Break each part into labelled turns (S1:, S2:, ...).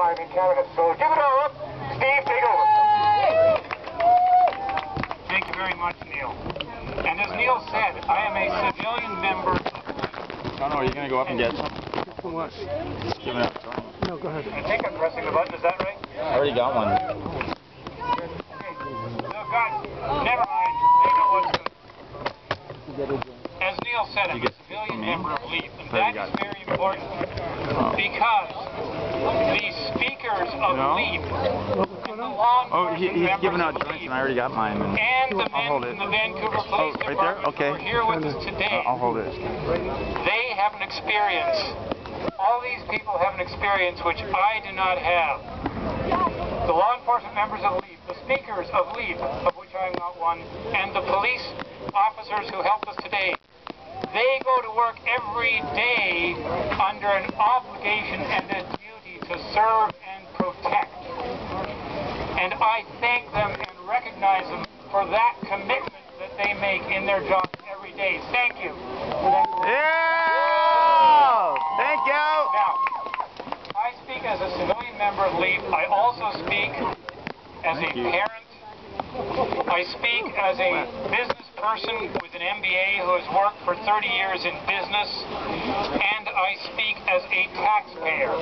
S1: crime in Canada. So give it all up. Steve, take over.
S2: Thank you very much, Neil. And as Neil said, I am a civilian member of...
S3: No, you're going to go up and get some.
S4: From what?
S3: Just give it up.
S4: No, go ahead.
S2: I think I'm pressing the button, is that right?
S3: I already got one.
S2: Okay. No, guys, never mind. They know what's good. As Neil said, I'm a civilian member of LEAP, and that is very important because the speakers of LEAP and the law enforcement
S3: he's
S2: members
S3: giving out
S2: of
S3: joints,
S2: LEAP
S3: and I already got mine.
S2: and the men from the Vancouver Police
S3: right there?
S2: Department
S3: Okay.
S2: who are here with us today,
S3: I'll hold it.
S2: they have an experience. All these people have an experience which I do not have. The law enforcement members of LEAP, the speakers of LEAP, of which I am not one, and the police officers who helped us today, they go to work every day under an obligation and a duty to serve and protect. And I thank them and recognize them for that commitment that they make in their jobs every day. Thank you.
S3: Yeah! Thank you!
S2: Now, I speak as a civilian member of LEAP. I also speak as a parent. I speak as a business person with an MBA who has worked for 30 years in business, and I speak as a taxpayer.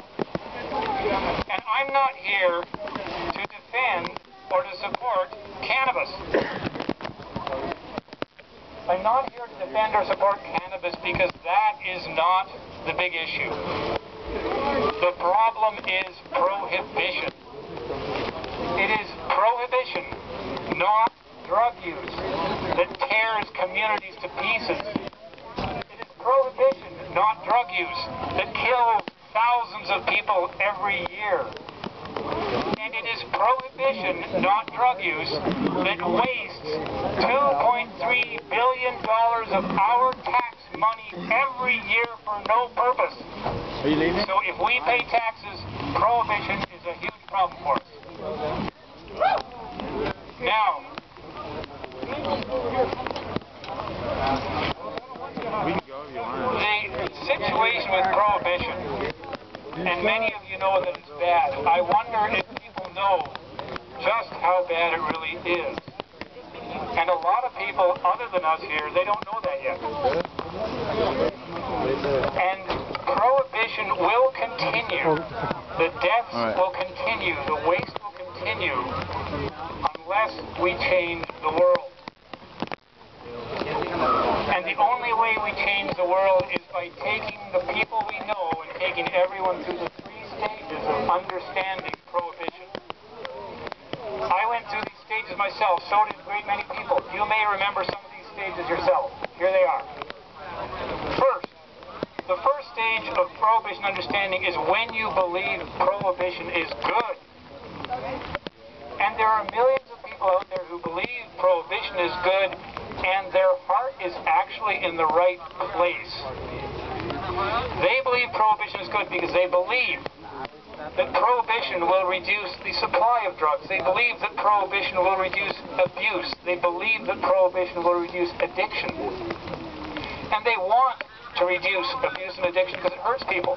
S2: And I'm not here to defend or to support cannabis. I'm not here to defend or support cannabis because that is not the big issue. The problem is prohibition. It is prohibition, not drug use, that tears communities to pieces. It is prohibition, not drug use, that kills thousands of people every year. And it is prohibition, not drug use, that wastes $2.3 billion of our tax money every year for no purpose.
S3: Are you leaving?
S2: So if we pay taxes, prohibition is a huge problem for us. Now,
S3: We can go if you want.
S2: the situation with prohibition, and many of you know that it's bad. I wonder if people know just how bad it really is. And a lot of people other than us here, they don't know that yet. And prohibition will continue. The deaths will continue. The waste will continue unless we change the world. And the only way we change the world is by taking the people we know and taking everyone through the 3 stages of understanding prohibition. I went through these stages myself, so did a great many people. You may remember some of these stages yourself. Here they are. First, the first stage of prohibition understanding is when you believe prohibition is good. And there are millions of people out there who believe prohibition is good, and their heart is actually in the right place. They believe prohibition is good because they believe that prohibition will reduce the supply of drugs. They believe that prohibition will reduce abuse. They believe that prohibition will reduce addiction. And they want to reduce abuse and addiction because it hurts people.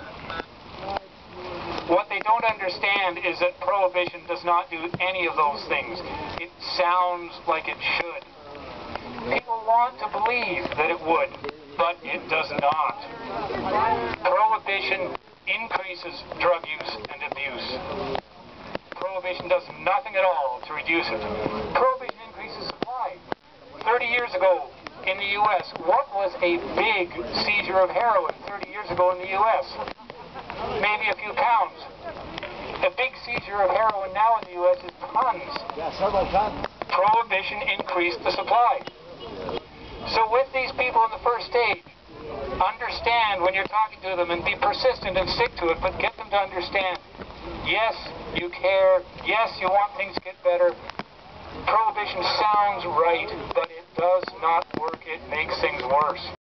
S2: What they don't understand is that prohibition does not do any of those things. It sounds like it should. People want to believe that it would, but it does not. Prohibition increases drug use and abuse. Prohibition does nothing at all to reduce it. Prohibition increases supply. 30 years ago in the U.S., what was a big seizure of heroin 30 years ago in the U.S.? Maybe a few pounds. A big seizure of heroin now in the U.S. is tons.
S1: Yeah, several tons.
S2: Prohibition increased the supply. So with these people in the first stage, understand when you're talking to them and be persistent and stick to it, but get them to understand, yes, you care, yes, you want things to get better. Prohibition sounds right, but it does not work. It makes things worse.